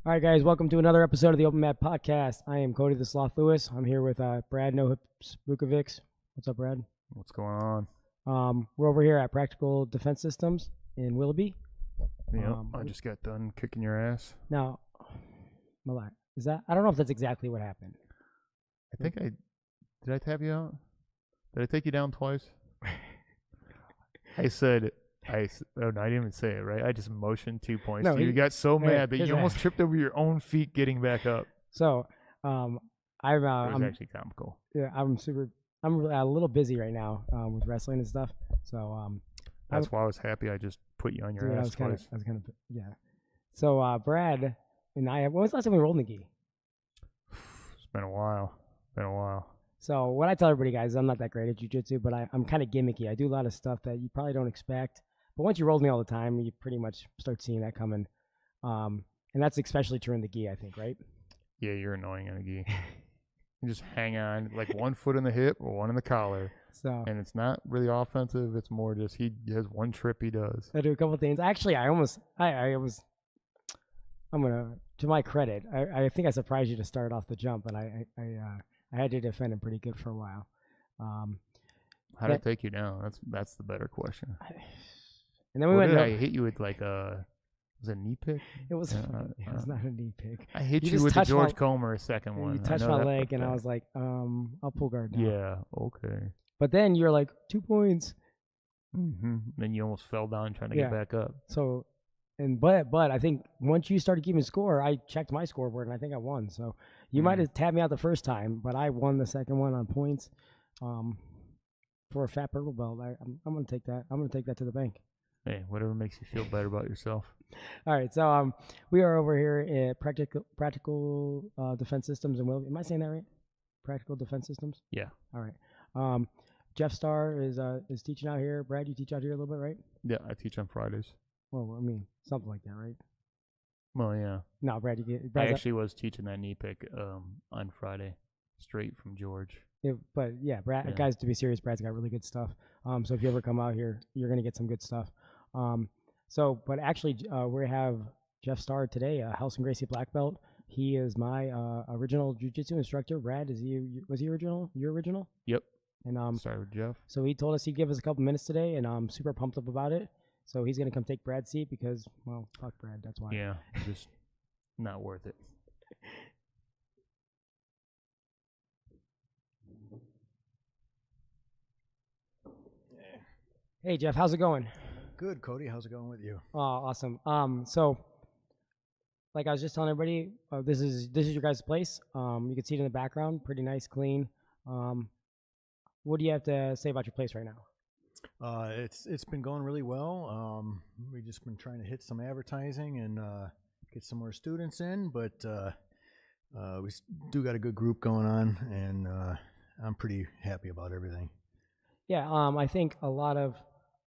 All right, guys, welcome to another episode of the Open Mat Podcast. I am Cody the Sloth Lewis. I'm here with Brad No Hips Vukovics. What's up, Brad? What's going on? We're over here at Practical Defense Systems in Willoughby. Yep, I just got done kicking your ass. Now, is that? I don't know if that's exactly what happened. Did I tap you out? Did I take you down twice? I said, no, I didn't even say it, right? I just motioned 2 points. No, you got so mad that you almost that. tripped over your own feet getting back up. So, It was I'm actually comical. yeah, I'm a little busy right now with wrestling and stuff. So, That's why I was happy I just put you on your ass twice. Yeah. So, Brad and I, when was the last time we rolled in the gi? It's been a while. So what I tell everybody, guys, I'm not that great at jiu-jitsu, but I'm kind of gimmicky. I do a lot of stuff that you probably don't expect. But once you roll me all the time, you pretty much start seeing that coming. And that's especially true in the gi, I think, right? Yeah, you're annoying in a gi. You just hang on like 1 foot in the hip or one in the collar. So, and it's not really offensive. It's more just he has one trip he does. I do a couple of things. Actually, I'm gonna, to my credit, I think I surprised you to start off the jump, and I had to defend him pretty good for a while. How did it take you down? That's the better question. And then we went. I hit you with like was it a knee pick? It was. It was not a knee pick. I hit You you with the touched George Comer second one. You touched my leg, and I was like, I'll pull guard now. Yeah. Okay. But then you're like 2 points. Mm-hmm. Then you almost fell down trying to get back up. So, but I think once you started keeping score, I checked my scoreboard and I think I won. So you might have tapped me out the first time, but I won the second one on points. For a fat purple belt, I'm gonna take that. I'm gonna take that to the bank. Hey, whatever makes you feel better about yourself. All right, so we are over here at Practical Defense Systems in Willoughby. Am I saying that right? Practical Defense Systems. Yeah. All right. Jeff Starr is teaching out here. Brad, you teach out here a little bit, right? Yeah, I teach on Fridays. Well, I mean, something like that, right? Well, yeah. No, Brad, I actually was teaching that knee pick on Friday, straight from George. But yeah, Brad, Yeah. Guys, to be serious, Brad's got really good stuff. So if you ever come out here, you're gonna get some good stuff. But actually, we have Jeff Starr today, House and Gracie black belt. He is my original jiu-jitsu instructor. Brad, was he original? Your original? Yep. And Started with Jeff. So he told us he'd give us a couple minutes today, and I'm super pumped up about it. So he's gonna come take Brad's seat because, well, fuck Brad. That's why. Yeah, just not worth it. Hey Jeff, how's it going? Good, Cody. How's it going with you? Oh, awesome. So, like I was just telling everybody, this is your guys' place. You can see it in the background, pretty nice, clean. What do you have to say about your place right now? It's been going really well. We've just been trying to hit some advertising and get some more students in, but we do got a good group going on, and I'm pretty happy about everything. Yeah, I think a lot of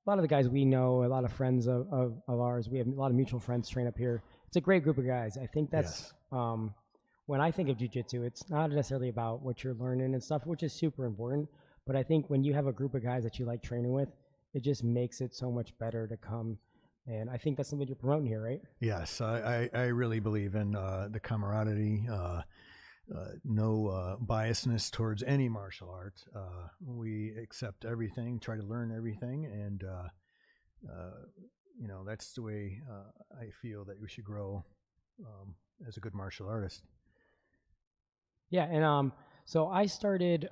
the guys we know, a lot of friends of ours, we have a lot of mutual friends train up here. It's a great group of guys. I think that's when I think of jiu-jitsu, it's not necessarily about what you're learning and stuff, which is super important. But I think when you have a group of guys that you like training with, it just makes it so much better to come. And I think that's something you're promoting here, right? Yes, I really believe in the camaraderie, no biasness towards any martial art. We accept everything, try to learn everything, and that's the way I feel that we should grow as a good martial artist. Yeah, and so I started.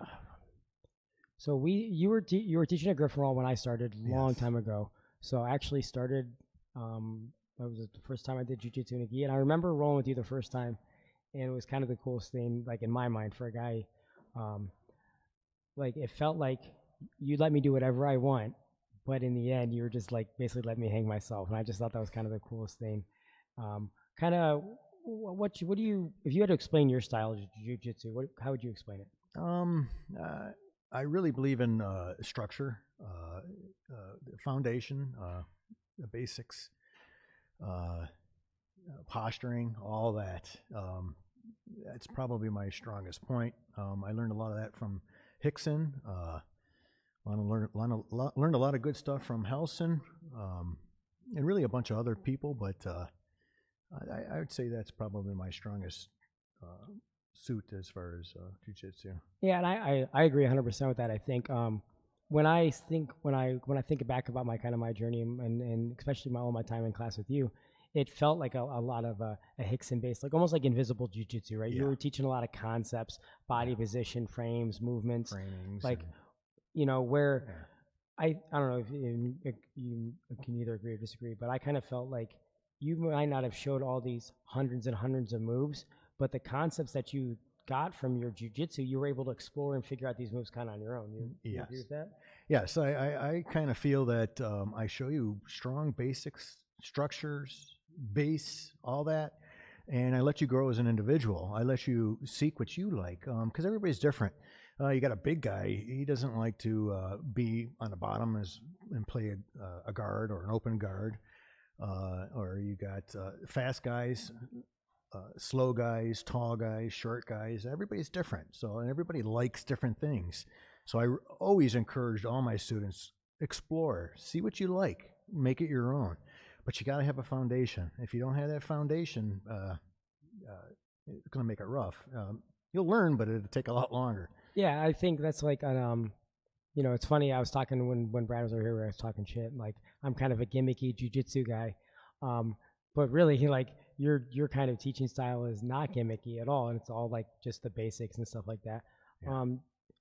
So you were teaching at Griffin when I started a long time ago. So I actually started. That was the first time I did jiu-jitsu in a gi, and I remember rolling with you the first time, and it was kind of the coolest thing, like in my mind, for a guy. Like it felt like you let me do whatever I want, but in the end, you were just like basically let me hang myself, and I just thought that was kind of the coolest thing. Kind of, what do you, if you had to explain your style of jiu-jitsu, how would you explain it? I really believe in structure, foundation, the basics, posturing, all that. That's probably my strongest point. I learned a lot of that from Hickson. Learned a lot of good stuff from Helson, and really a bunch of other people. But I would say that's probably my strongest suit as far as jiu-jitsu. Yeah, and I agree 100% with that. I think when I think back about my kind of my journey and especially all my time in class with you, it felt like a lot of a Hickson based, like almost like invisible jujitsu, right? Yeah. You were teaching a lot of concepts, body position, frames, movements, Framings. like where I don't know if you can either agree or disagree, but I kind of felt like you might not have showed all these hundreds and hundreds of moves, but the concepts that you got from your jujitsu, you were able to explore and figure out these moves kind of on your own. You agree with that? Yes, I kind of feel that I show you strong basics, structures, base, all that, and I let you grow as an individual. I let you seek what you like, because everybody's different. You got a big guy; he doesn't like to be on the bottom and play a guard or an open guard. Or you got fast guys, slow guys, tall guys, short guys. Everybody's different, and everybody likes different things. So I always encouraged all my students, explore, see what you like, make it your own. But you got to have a foundation. If you don't have that foundation, it's going to make it rough. You'll learn, but it'll take a lot longer. Yeah, I think that's like it's funny. I was talking when Brad was over here, where I was talking shit. Like I'm kind of a gimmicky jujitsu guy, but really, your kind of teaching style is not gimmicky at all, and it's all like just the basics and stuff like that. Yeah.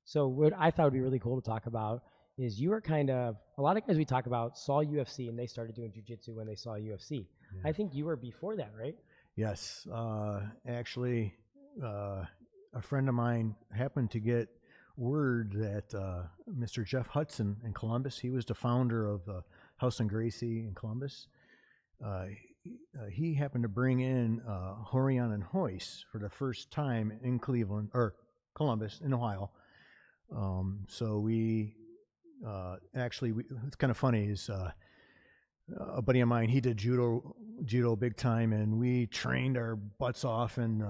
So what I thought would be really cool to talk about is you were kind of a lot of guys we talk about saw UFC and they started doing jujitsu when they saw UFC. Yeah. I think you were before that, right? Yes, actually, a friend of mine happened to get word that Mr. Jeff Hudson in Columbus, he was the founder of House and Gracie in Columbus. He happened to bring in Horion and Hoyce for the first time in Cleveland or Columbus in Ohio. So we it's kind of funny is a buddy of mine, he did judo big time, and we trained our butts off and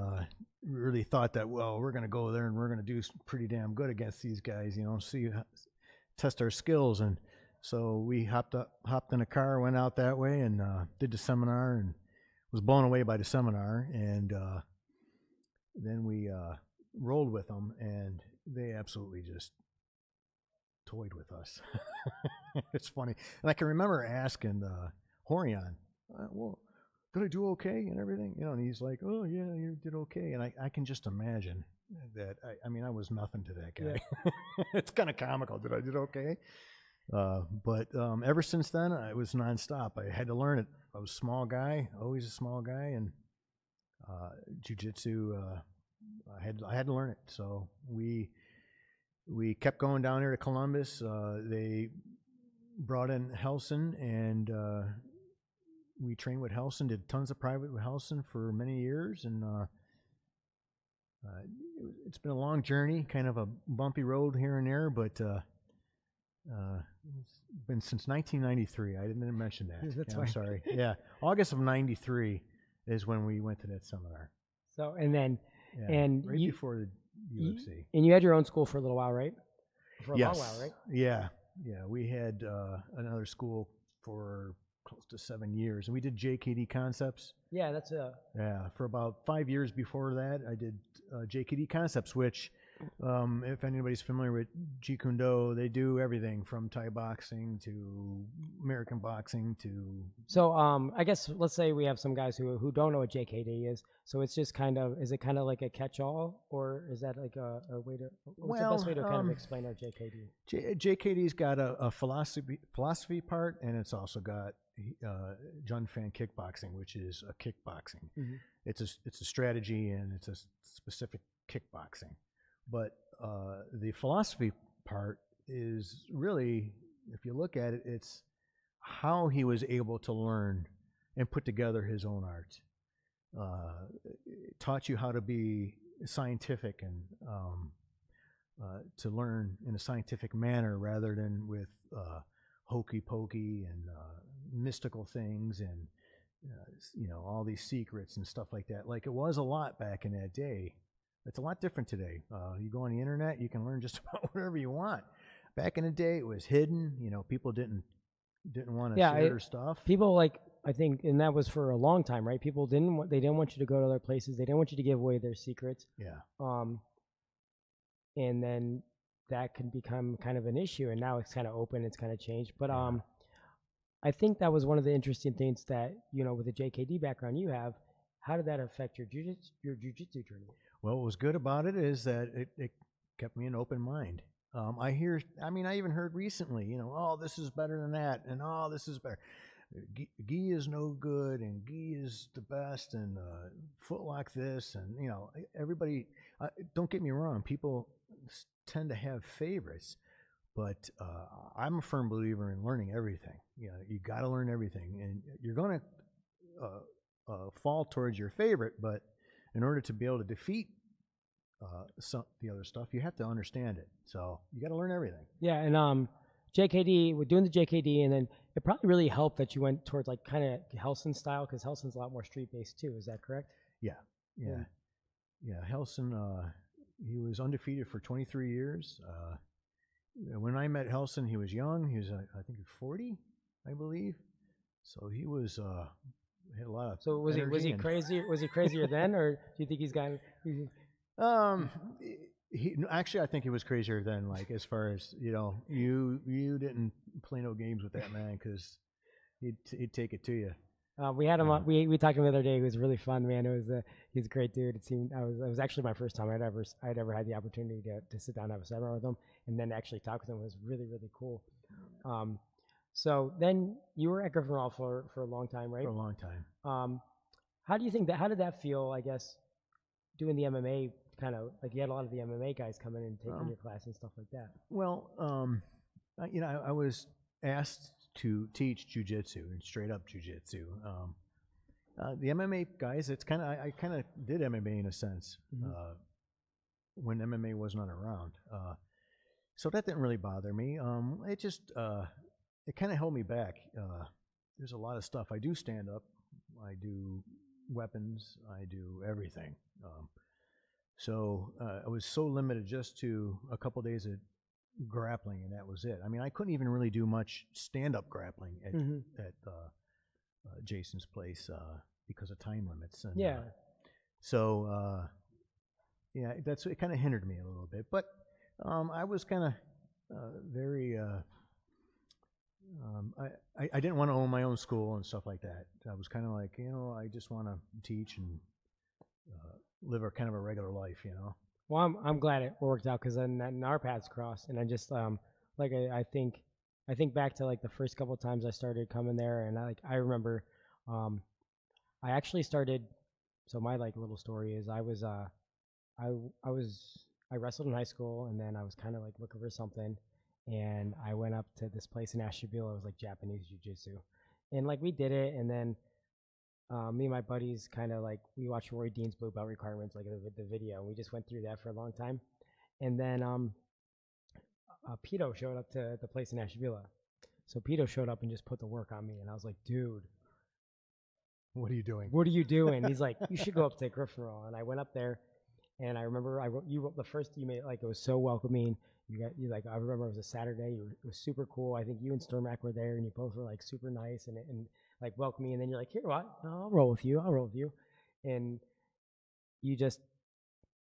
really thought that, well, we're going to go there and we're going to do pretty damn good against these guys, test our skills. And so we hopped in a car, went out that way, and did the seminar, and was blown away by the seminar. And then we rolled with them, and they absolutely just toyed with us. It's funny. And I can remember asking Horion, well, did I do okay and everything? And he's like, oh, yeah, you did okay. And I can just imagine that. I was nothing to that guy. Yeah. It's kind of comical that I did okay. But ever since then, it was nonstop. I had to learn it. I was a small guy, always a small guy, and jiu-jitsu, I had to learn it. So we kept going down here to Columbus. They brought in Helson, and we trained with Helson, did tons of private with Helson for many years, and it's been a long journey, kind of a bumpy road here and there, but it's been since 1993. I didn't mention that. That's I'm sorry. Yeah, August of '93 is when we went to that seminar. So, and then, yeah, and right before the UFC. And you had your own school for a little while, right? For a yes. long while, right? Yeah. We had another school for close to 7 years, and we did JKD Concepts. Yeah, that's yeah, for about 5 years before that, I did JKD Concepts, which, if anybody's familiar with Jeet Kune Do, they do everything from Thai boxing to American boxing to. So, I guess let's say we have some guys who don't know what JKD is. So it's just is it kind of like a catch-all, or is that like a way to? What's the best way to kind of explain our JKD? JKD's got a philosophy part, and it's also got Jun Fan Kickboxing, which is a kickboxing. Mm-hmm. It's a strategy, and it's a specific kickboxing. But the philosophy part is really, if you look at it, it's how he was able to learn and put together his own art. Taught you how to be scientific and to learn in a scientific manner rather than with hokey pokey and mystical things and all these secrets and stuff like that. Like it was a lot back in that day. It's a lot different today. You go on the internet, you can learn just about whatever you want. Back in the day, it was hidden. People didn't want to share their stuff. People I think, and that was for a long time, right? People they didn't want you to go to other places. They didn't want you to give away their secrets. Yeah. And then that can become kind of an issue. And now it's kind of open. It's kind of changed. But I think that was one of the interesting things that, with the JKD background you have, how did that affect your jujitsu journey? Well, what was good about it is that it kept me an open mind. I even heard recently, oh, this is better than that, and oh, this is better. Gi is no good, and gi is the best, and footlock this, and everybody. Don't get me wrong, people tend to have favorites, but I'm a firm believer in learning everything. You got to learn everything, and you're going to fall towards your favorite, but in order to be able to defeat the other stuff, you have to understand it. So you got to learn everything. Yeah, and JKD, we're doing the JKD, and then it probably really helped that you went towards like kind of Helson style, because Helson's a lot more street based too. Is that correct? Yeah. Helson, he was undefeated for 23 years. When I met Helson, he was young. He was, I think, 40, I believe. So he was had a lot of. So was he crazier? Was he crazier then, or do you think he's gotten? Actually, I think he was crazier then. Like, as far as you didn't play no games with that man, because he'd take it to you. We had him on. We talked to him the other day. He was really fun, man. He's a great dude. It was actually my first time I'd ever had the opportunity to sit down and have a seminar with him, and then actually talk with him. It was really, really cool. So then you were at Griffin Hall for a long time, right? For a long time. How do you think how did that feel? I guess doing the MMA, kind of like you had a lot of the MMA guys come in and taking your class and stuff like that. Well, I was asked to teach jujitsu and straight up jujitsu. The MMA guys, I kind of did MMA in a sense when MMA was not around. So that didn't really bother me. It just it kind of held me back. There's a lot of stuff. I do stand up. I do weapons. I do everything. So I was so limited just to a couple days of grappling, and that was it. I mean, I couldn't even really do much stand-up grappling at Jason's place because of time limits. And, it kind of hindered me a little bit. But I was kind of very. I didn't want to own my own school and stuff like that. I was kind of like, I just want to teach and live a kind of a regular life, Well, I'm glad it worked out, because then our paths crossed, and I just I think back to like the first couple of times I started coming there, and I remember I actually started. So my like little story is I wrestled in high school, and then I was kind of like looking for something, and I went up to this place in Ashtabula. It was like Japanese jiu-jitsu, and like we did it, and then me and my buddies kind of like we watched Roy Dean's Blue Belt requirements, like the video, and we just went through that for a long time, and then Pito showed up to the place in Ashtabula. So Pito showed up and just put the work on me, and I was like, dude, what are you doing? What are you doing? He's like, you should go up to Griffin Hall. And I went up there, and I remember you wrote the first you made, like it was so welcoming. I remember it was a Saturday. It was super cool. I think you and Sturmack were there, and you both were like super nice and like welcoming. And then you're like, here, what? I'll roll with you. And you just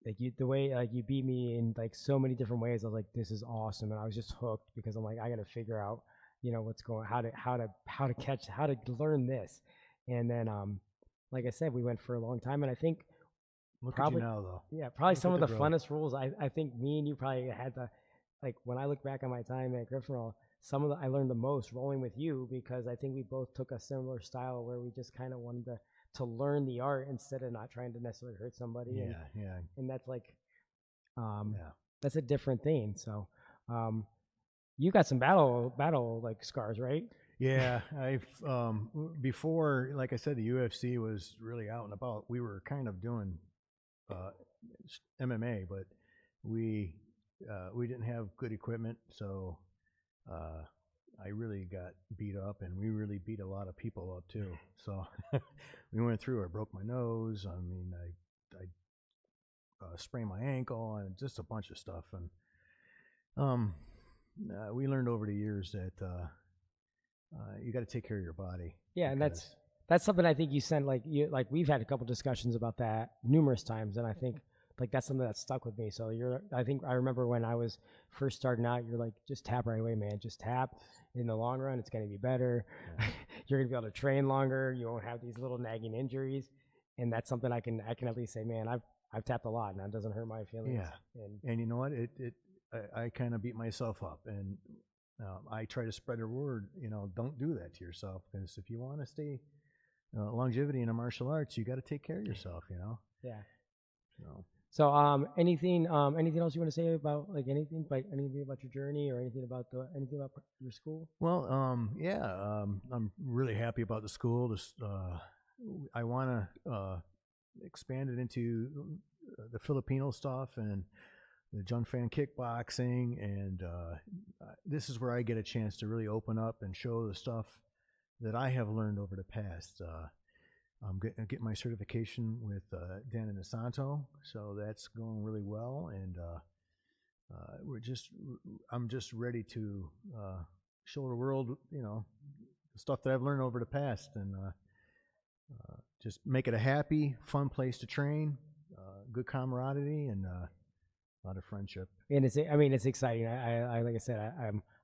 the way like you beat me in like so many different ways. I was like, this is awesome, and I was just hooked because I'm like, I got to figure out what's going, how to learn this. And then like I said, we went for a long time, and I think look at you now though. Yeah, probably some of the funnest rules. I think me and you probably had to, like when I look back on my time at Griffin Hall, I learned the most rolling with you, because I think we both took a similar style where we just kind of wanted to learn the art instead of not trying to necessarily hurt somebody. Yeah. And that's like, that's a different thing. So, you got some battle like scars, right? Yeah, I've before, like I said, the UFC was really out and about. We were kind of doing MMA, but we didn't have good equipment, so I really got beat up, and we really beat a lot of people up too. So we went through. I broke my nose. I mean, I sprained my ankle, and just a bunch of stuff. And we learned over the years that you got to take care of your body. Yeah, and that's that's something I think you sent like we've had a couple discussions about that numerous times, and I think like that's something that stuck with me. So I think I remember when I was first starting out, you're like, just tap right away, man. Just tap. In the long run, it's going to be better. Yeah. You're going to be able to train longer. You won't have these little nagging injuries, and that's something I can at least say, man, I've tapped a lot, and that doesn't hurt my feelings. Yeah, and you know what? I kind of beat myself up, and I try to spread the word. Don't do that to yourself, because if you want to stay longevity in a martial arts, you got to take care of yourself. Yeah. So anything else you want to say about anything about your journey or anything about your school? Well, I'm really happy about the school. I want to expand it into the Filipino stuff and the Junfan kickboxing, and this is where I get a chance to really open up and show the stuff that I have learned over the past. I'm getting my certification with Dan and DeSanto, so that's going really well, and I'm just ready to show the world, the stuff that I've learned over the past, and just make it a happy, fun place to train, good camaraderie, and a lot of friendship. And it's exciting. I like I said,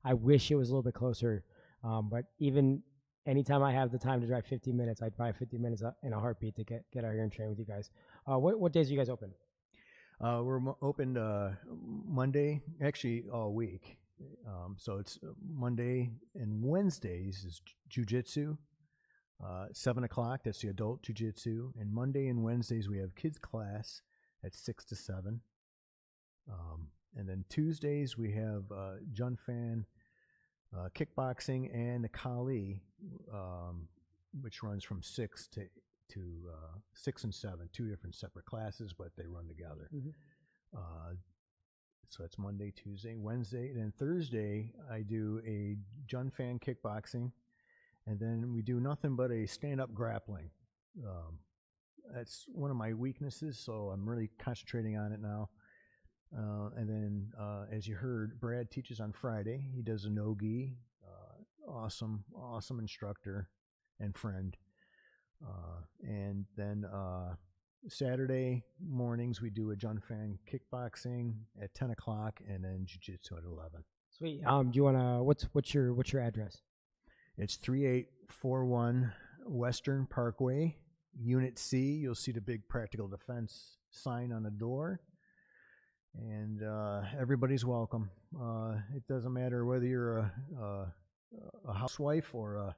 I wish it was a little bit closer, but even anytime I have the time to drive 50 minutes, I'd drive 50 minutes in a heartbeat to get out here and train with you guys. What days are you guys open? We're open Monday, actually all week. So it's Monday and Wednesdays is jiu-jitsu, 7 o'clock. That's the adult jiu-jitsu. And Monday and Wednesdays we have kids class at 6 to 7. And then Tuesdays we have Junfan, kickboxing, and the Kali, which runs from 6 to 6 and 7, 2 different separate classes, but they run together. Mm-hmm. So it's Monday, Tuesday, Wednesday, and then Thursday I do a Junfan kickboxing, and then we do nothing but a stand-up grappling. That's one of my weaknesses, so I'm really concentrating on it now. And then, as you heard, Brad teaches on Friday. He does a no-gi. Awesome instructor and friend. And then Saturday mornings we do a Junfan kickboxing at 10 o'clock, and then jiu-jitsu at 11. Sweet. Do you wanna what's your address? It's 3841 Western Parkway, Unit C. You'll see the big Practical Defense sign on the door. And everybody's welcome. It doesn't matter whether you're a housewife or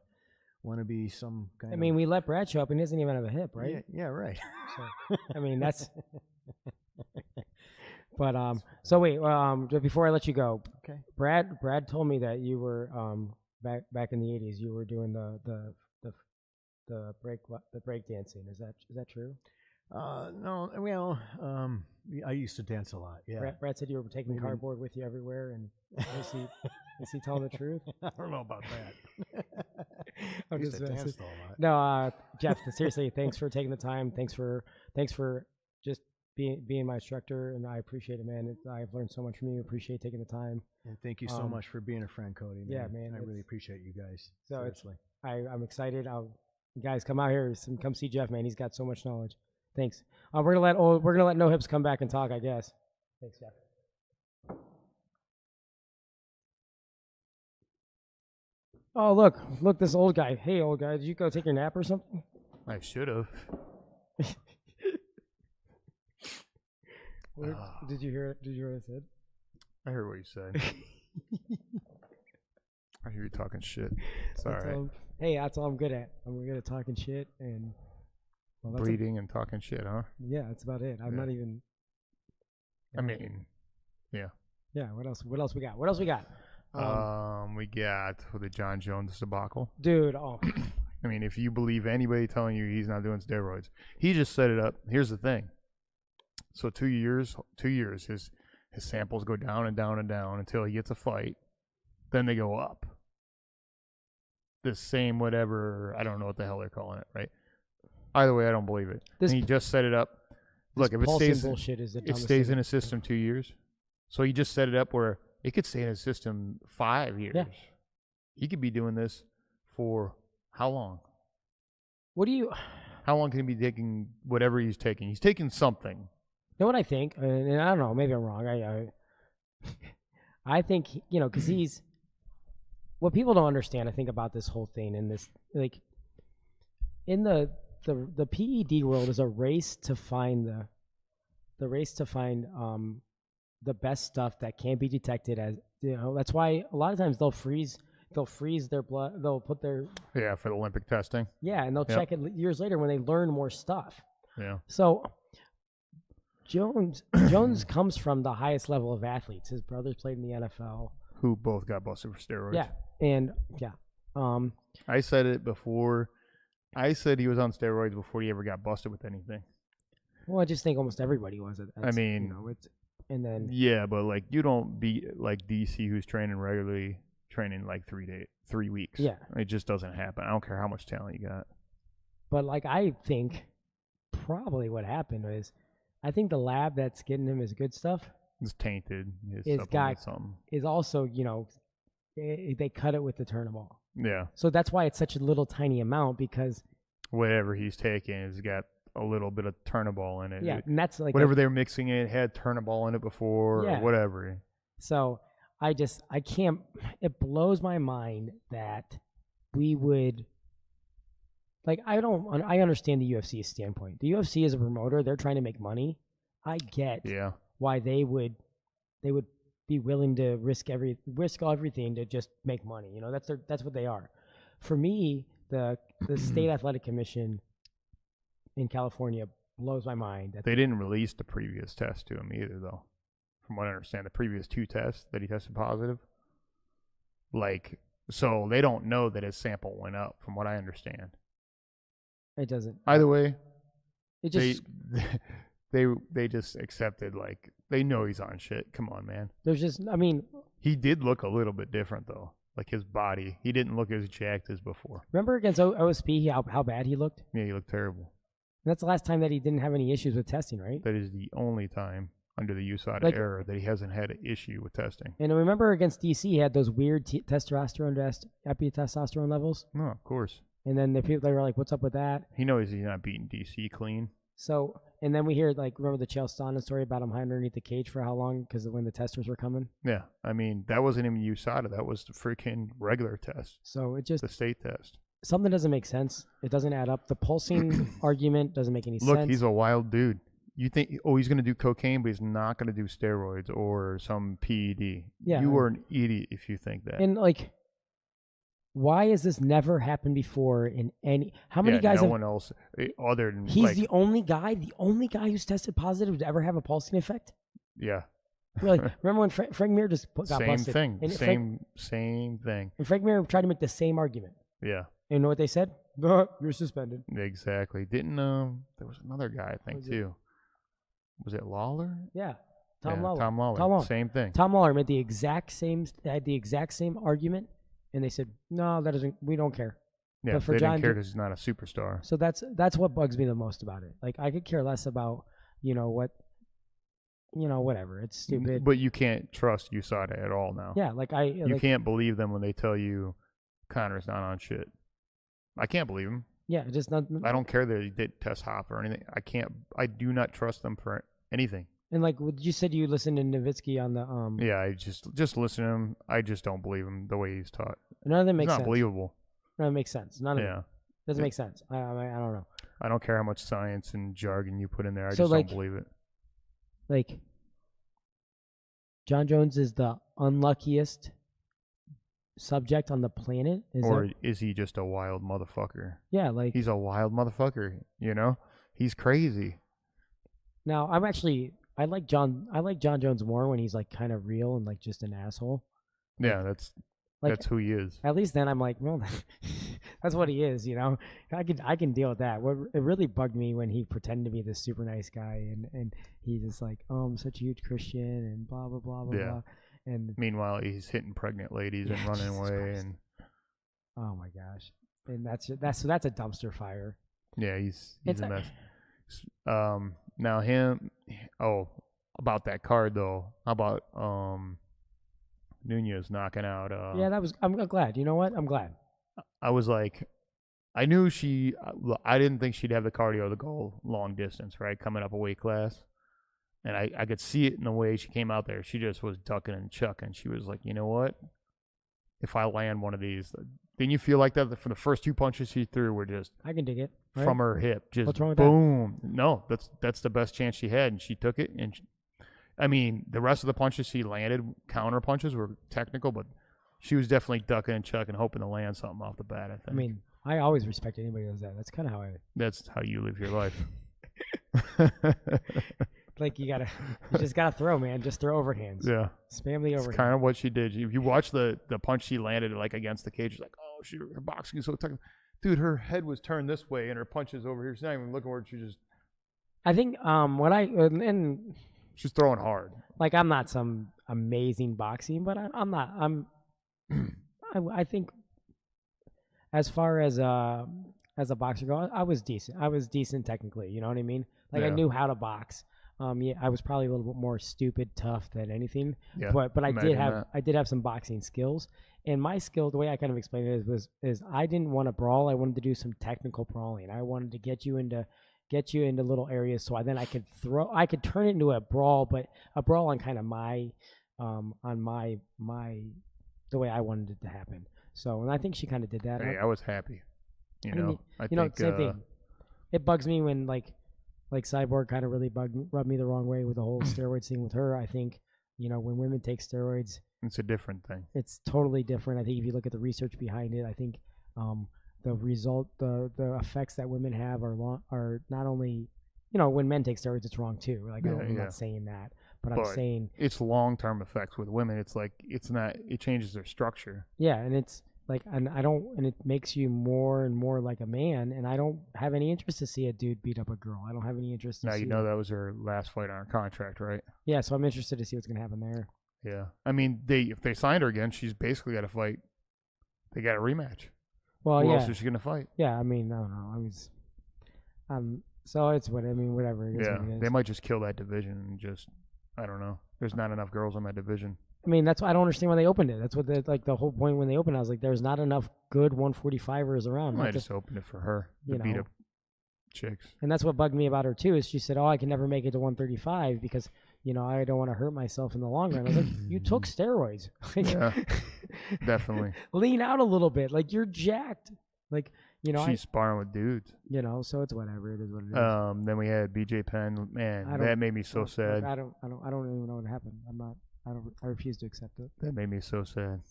want to be some kind of... we let Brad show up and he doesn't even have a hip, right? Yeah, right. So, that's... But, so wait, before I let you go, okay. Brad told me that you were, back in the 80s, you were doing the break dancing. Is that true? No, well, I used to dance a lot. Yeah. Brad said you were taking cardboard with you everywhere, and is he telling the truth? I don't know about that. I used to dance a lot. No, Jeff, seriously, thanks for taking the time. Thanks for just being my instructor, and I appreciate it, man. I've learned so much from you. Appreciate taking the time. And thank you so much for being a friend, Cody. Man. Yeah, man. I really appreciate you guys. So seriously. I'm excited. You guys come out here, come see Jeff, man. He's got so much knowledge. Thanks. We're gonna let No Hips come back and talk, I guess. Thanks, Jeff. Oh, look, this old guy. Hey, old guy, did you go take your nap or something? I should have. Did you hear what I said? I heard what you said. I hear you talking shit. It's all right. Hey, that's all I'm good at. I'm good at talking shit and bleeding and talking shit, huh? Yeah, that's about it. I'm not even. Yeah. Yeah. What else we got? We got the John Jones debacle, dude. Oh. If you believe anybody telling you he's not doing steroids, he just set it up. Here's the thing. So 2 years, his samples go down and down and down until he gets a fight. Then they go up. The same whatever, I don't know what the hell they're calling it, right? Either way, I don't believe it. And he just set it up. Look, if it stays in his system 2 years. So he just set it up where it could stay in his system 5 years. Yeah. He could be doing this for how long? What do you How long can he be taking whatever he's taking? He's taking something. know? What I think, and I don't know. Maybe I'm wrong. I think because he's what people don't understand. I think about this whole thing and this like in the PED world is a race to find the race to find the best stuff that can't be detected as that's why a lot of times they'll freeze their blood, they'll put their For the Olympic testing. and they'll check it years later when they learn more stuff. Yeah. So Jones comes from the highest level of athletes. His brothers played in the NFL, Who both got busted for steroids. yeah, and I said it before. I said he was on steroids before he ever got busted with anything. well, I just think almost everybody was. I mean, and then yeah, but like you don't beat like DC who's training regularly, training like 3 weeks. Yeah. It just doesn't happen. I don't care how much talent you got. But like I think probably what happened is I think the lab that's getting him his good stuff It's tainted. is something. is also they cut it with the Turnaball. Yeah. So that's why it's such a little tiny amount because Whatever he's taking has got a little bit of Turnaball in it. yeah, and that's like Whatever they're mixing it had Turnaball in it before Yeah. or whatever. So I can't. It blows my mind that we would. Like I understand the UFC's standpoint. The UFC is a promoter; they're trying to make money. I get why they would be willing to risk everything to just make money. That's what they are. For me, the state athletic commission in California blows my mind. They didn't release the previous test to him either, though. From what I understand, the previous 2 tests that he tested positive. So they don't know that his sample went up, from what I understand. It doesn't. Either way, it just they just accepted, they know he's on shit. Come on, man. There's just, he did look a little bit different, though. Like his body. He didn't look as jacked as before. Remember against OSP how bad he looked? Yeah, he looked terrible. And that's the last time that he didn't have any issues with testing, right? That is the only time under the USADA era that he hasn't had an issue with testing. And remember against DC, he had those weird testosterone epitestosterone levels. No, of course. And then they were like, "What's up with that?" He knows he's not beating DC clean. So, and then we hear remember the Chael Sonnen story about him hiding underneath the cage for how long because when the testers were coming. Yeah, I mean that wasn't even USADA. That was the freaking regular test. So it just the state test. Something doesn't make sense. It doesn't add up. The pulsing argument doesn't make any sense. Look, he's a wild dude. You think, he's going to do cocaine, but he's not going to do steroids or some PED. Yeah, you are an idiot if you think that. And why has this never happened before in any? How many guys? No one else other than he's the only guy who's tested positive to ever have a pulsing effect. Yeah. Really? Remember when Frank Mir just got busted? Same thing. Same thing. And Frank Mir tried to make the same argument. Yeah. And you know what they said? You're suspended. Exactly. Didn't there was another guy I think too. Was it Lawler? Yeah. Tom Lawler. Tom Lawler. Same thing. Tom Lawler made the exact same argument, and they said, "No, that doesn't. We don't care." Yeah, but for they John, didn't care because he's not a superstar. So that's what bugs me the most about it. I could care less about whatever. It's stupid. But you can't trust USADA at all now. Yeah, you can't believe them when they tell you Connor's not on shit. I can't believe him. Yeah, just not. I don't care that he did test hop or anything. I do not trust them for anything. And you said you listened to Nowitzki on the Yeah, I just listen to him. I just don't believe him the way he's taught. None of that makes sense. It's not believable. None of it makes sense. None of it doesn't make sense. I don't know. I don't care how much science and jargon you put in there. I just don't believe it. John Jones is the unluckiest subject on the planet. Is he just a wild motherfucker? Yeah, he's a wild motherfucker. He's crazy. Now I like John Jones more when he's kind of real and just an asshole. Yeah, that's who he is. At least then I'm like, well, that's what he is, I can deal with that. It really bugged me when he pretended to be this super nice guy and he's just like, oh, I'm such a huge Christian and blah blah blah blah blah. And meanwhile, he's hitting pregnant ladies and running away and. Oh my gosh! And that's a dumpster fire. Yeah, he's a mess. Now him. Oh, about that card though. How about Nunez knocking out? Yeah, that was. I'm glad. You know what? I'm glad. I was like, I knew I didn't think she'd have the cardio to go long distance, right? Coming up a weight class. And I could see it in the way she came out there. She just was ducking and chucking. She was like, you know what? If I land one of these, didn't you feel like that? For the first 2 punches she threw were just I can dig it. Right? from her hip, just What's wrong with boom. No, that's the best chance she had, and she took it. And I mean, the rest of the punches she landed, counter punches, were technical, but she was definitely ducking and chucking, hoping to land something off the bat. I think. I mean, I always respect anybody who does that. That's kind of how That's how you live your life. Like you just gotta throw, man. Just throw overhands. Yeah, spam the overhand. It's kind of what she did. If you watch the punch she landed like against the cage, she's like, oh, her boxing is so technical. Dude, her head was turned this way and her punch is over here. She's not even looking where she just. I think what I and she's throwing hard. Like I'm not some amazing boxing, but I'm not. I think as far as a boxer goes, I was decent. I was decent technically. You know what I mean? Like I knew how to box. Yeah, I was probably a little bit more stupid, tough than anything. Yeah, but I did have some boxing skills. And my skill, the way I kind of explained it is I didn't want to brawl. I wanted to do some technical brawling. I wanted to get you into little areas so I could turn it into a brawl, but a brawl on kind of my the way I wanted it to happen. So, and I think she kind of did that. Hey, I was happy. I think same thing. It bugs me when like Cyborg kind of really rubbed me the wrong way with the whole steroids thing with her. I think, when women take steroids, it's a different thing. It's totally different. I think if you look at the research behind it, I think the effects that women have are not only, when men take steroids, it's wrong too. Like I'm not saying that, but I'm saying it's long-term effects with women. It's like it changes their structure. Yeah, and it's like, and it makes you more and more like a man, and I don't have any interest to see a dude beat up a girl. I don't have any interest to see. Now, that was her last fight on her contract, right? Yeah, so I'm interested to see what's going to happen there. Yeah. I mean, if they signed her again, she's basically got to fight. They got a rematch. Well, Who else is she going to fight? Yeah, I mean, I don't know. So it's whatever it is. Yeah, what it is. They might just kill that division and just, I don't know. There's not enough girls on that division. I mean, that's why I don't understand why they opened it. That's what the whole point when they opened it. I was like, there's not enough good 145ers around. I just opened it for her to beat up chicks. And that's what bugged me about her too, is she said, oh, I can never make it to 135 because, I don't want to hurt myself in the long run. I was like, you took steroids. Yeah, definitely. Lean out a little bit. Like, you're jacked. Like, she's sparring with dudes. So it's whatever. It is what it is. Then we had BJ Penn. Man, that made me so sad. I don't even know what happened. I refuse to accept it. That made me so sad.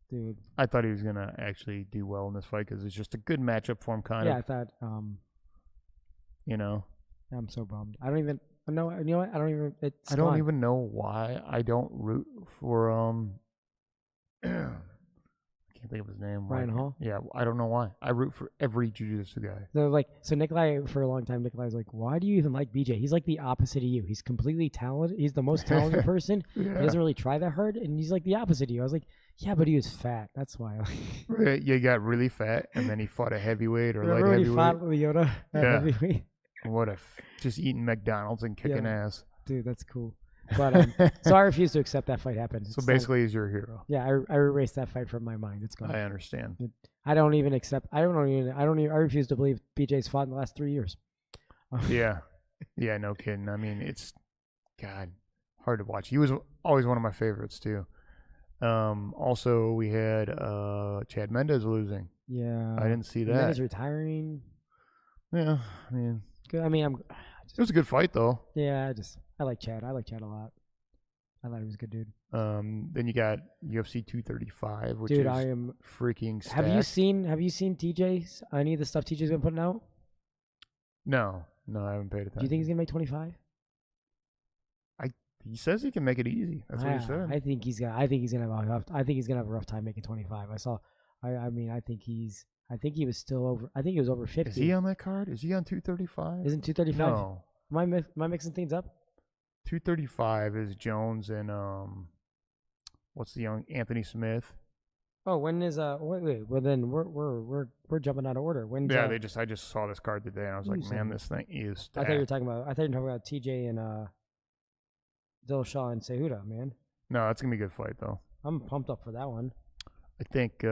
Dude. I thought he was going to actually do well in this fight because it's just a good matchup for him, kind of. Yeah, I thought, I'm so bummed. I don't even know. You know what? I don't even know why I don't root for, I can't think of his name. Ryan Hall? Yeah, I don't know why. I root for every jiu-jitsu guy. So Nikolai, for a long time, Nikolai was like, why do you even like BJ? He's like the opposite of you. He's completely talented. He's the most talented person. Yeah. He doesn't really try that hard, and he's like the opposite of you. I was like, yeah, but he was fat. That's why. You got really fat, and then he fought a heavyweight or light heavyweight. He fought Leota at heavyweight. What just eating McDonald's and kicking ass. Dude, that's cool. But so I refuse to accept that fight happened. So basically, he's your hero. Yeah, I erased that fight from my mind. It's gone. I understand. I don't even accept. I refuse to believe BJ's fought in the last 3 years. Yeah, no kidding. I mean, it's hard to watch. He was always one of my favorites too. Also, we had Chad Mendez losing. Yeah, I didn't see that. Mendez retiring. Yeah, I mean, good. I mean, it was a good fight though. Yeah, I like Chad. I like Chad a lot. I thought he was a good dude. Then you got UFC 235, which dude, is I am freaking stacked. Have you seen TJ's? Any of the stuff TJ's been putting out? No, I haven't paid attention. Do you think he's gonna make 25? He says he can make it easy. That's what he said. I think he's gonna have a rough time making 25. I think he was still over. I think he was over 50. Is he on that card? Is he on 235? Isn't 235? No. Am I mixing things up? 235 is Jones and what's the young Anthony Smith? Oh, when is wait. Well, then we're jumping out of order. When? Yeah, I just saw this card today and I was like, man, this thing is stacked. I thought you were talking about TJ and Dillashaw and Cejudo, man. No, that's gonna be a good fight though. I'm pumped up for that one. I think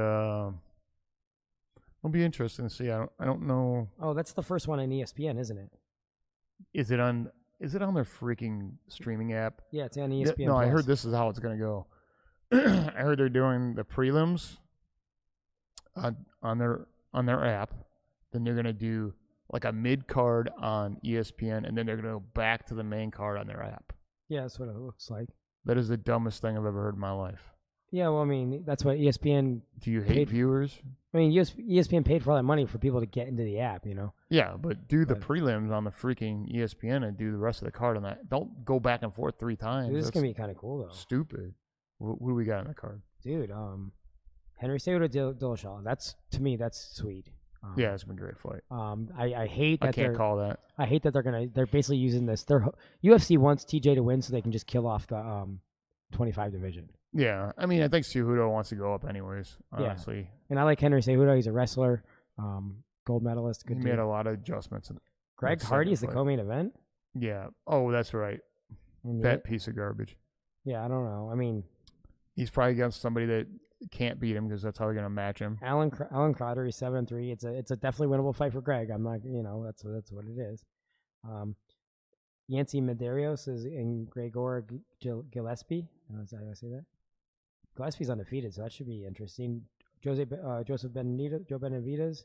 It'll be interesting to see. I don't know. Oh, that's the first one on ESPN, isn't it? Is it on their freaking streaming app? Yeah, it's on ESPN. No, I Plus. heard this is how it's gonna go. I heard they're doing the prelims on their app. Then they're gonna do like a mid card on ESPN, and then they're gonna go back to the main card on their app. Yeah, that's what it looks like. That is the dumbest thing I've ever heard in my life. Yeah, well, I mean, that's what ESPN. Do you hate viewers? I mean, ESPN paid for all that money for people to get into the app, you know. Yeah, but do the prelims on the freaking ESPN and do the rest of the card on that. Don't go back and forth 3 times. Dude, this is gonna be kind of cool though. Stupid. What do we got on the card? Dude, Henry Cejudo Dillashaw. That's, to me, that's sweet. Yeah, it's been a great fight. I hate that I can't call that. I hate that they're basically using this. UFC wants TJ to win so they can just kill off the 25 division. Yeah, I mean, I think Cejudo wants to go up anyways, honestly. Yeah. And I like Henry Cejudo. He's a wrestler, gold medalist. Good he dude. made a lot of adjustments. Greg Hardy is the co-main event? Yeah. Oh, that's right. That piece of garbage. Yeah, I don't know. I mean, he's probably against somebody that can't beat him because that's how they're going to match him. Alan Crowder, he's 7-3. It's a definitely winnable fight for Greg. I'm not, that's what it is. Yancy Medeiros is in Gregor Gillespie. Is that how I say that? Gillespie's undefeated, so that should be interesting. Joseph Benavidez,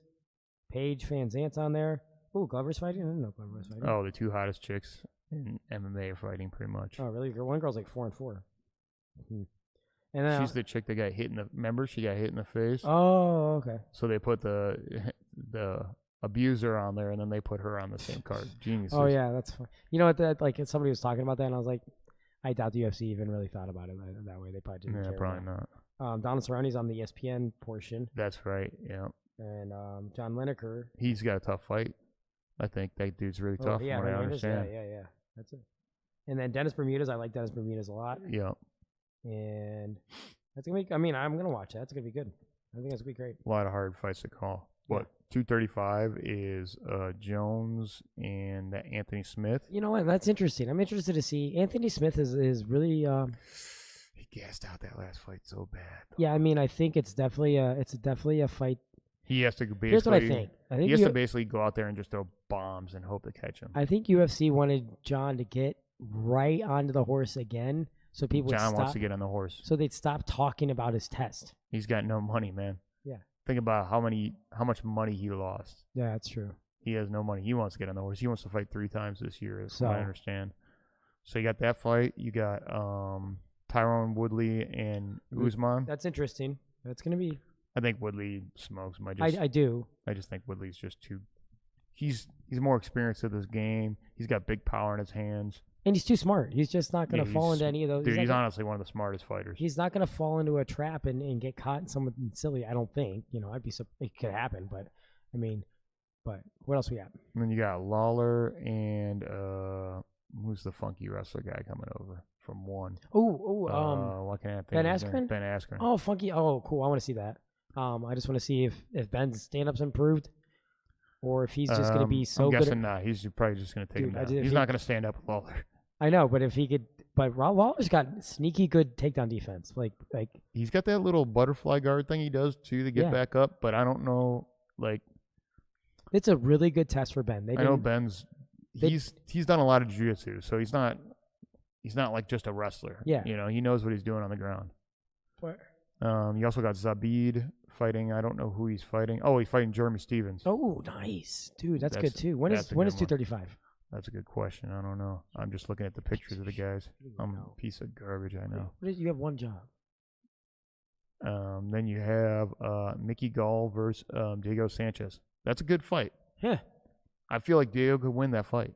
Paige Van Zant's on there. Ooh, Glover's fighting? I didn't know Glover was fighting. Oh, the 2 hottest chicks in MMA are fighting pretty much. Oh, really? One girl's like 4-4. And she's the chick that got hit in the. Remember, she got hit in the face. Oh, okay. So they put the abuser on there, and then they put her on the same card. Genius. Oh yeah, that's fun. You know what? That like somebody was talking about that, and I was like, I doubt the UFC even really thought about it that way. They probably didn't. Yeah, care probably not. Donald Cerrone's on the ESPN portion. That's right. Yeah. And John Lineker. He's got a tough fight. I think that dude's really tough. Yeah, from what I understand. Yeah. That's it. And then Dennis Bermudez. I like Dennis Bermudez a lot. Yeah. And that's gonna be. I mean, I'm gonna watch that. It's gonna be good. I think it's gonna be great. A lot of hard fights to call. What 235 is Jones and Anthony Smith. You know what? That's interesting. I'm interested to see. Anthony Smith is really. He gassed out that last fight so bad. Yeah, I mean, I think it's definitely a fight. He has to basically. Here's what I think. He has to basically go out there and just throw bombs and hope to catch him. I think UFC wanted John to get right onto the horse again, so people. John wants to get on the horse, so they'd stop talking about his test. He's got no money, man. Yeah. Think about how much money he lost. Yeah, that's true. He has no money. He wants to get on the horse. He wants to fight 3 times this year, is what I understand. So you got that fight. You got Tyrone Woodley and Usman. That's interesting. That's gonna be. I think Woodley smokes him. I do. I just think Woodley's just too. He's more experienced in this game. He's got big power in his hands. And he's too smart. He's just not going to fall into any of those. Dude, he's honestly one of the smartest fighters. He's not going to fall into a trap and get caught in something silly. I don't think. It could happen, but I mean, but what else we got? And then you got Lawler and who's the funky wrestler guy coming over from one? What can I think? Ben Askren. Ben Askren. Oh, funky. Oh, cool. I want to see that. I just want to see if Ben's stand-up's improved, or if he's just going to be so good. I'm guessing not. He's probably just going to take him down. He's not going to stand up with Lawler. I know, but if he could, but Lawler's got sneaky good takedown defense. Like he's got that little butterfly guard thing he does too to get back up. But I don't know, like it's a really good test for Ben. I know Ben's he's done a lot of jiu-jitsu, so he's not like just a wrestler. Yeah, he knows what he's doing on the ground. What? You also got Zabid fighting. I don't know who he's fighting. Oh, he's fighting Jeremy Stevens. Oh, nice, dude. That's good too. When is 235? That's a good question. I don't know. I'm just looking at the pictures of the guys. I'm a piece of garbage, I know. You have one job. Then you have Mickey Gall versus Diego Sanchez. That's a good fight. Yeah. I feel like Diego could win that fight.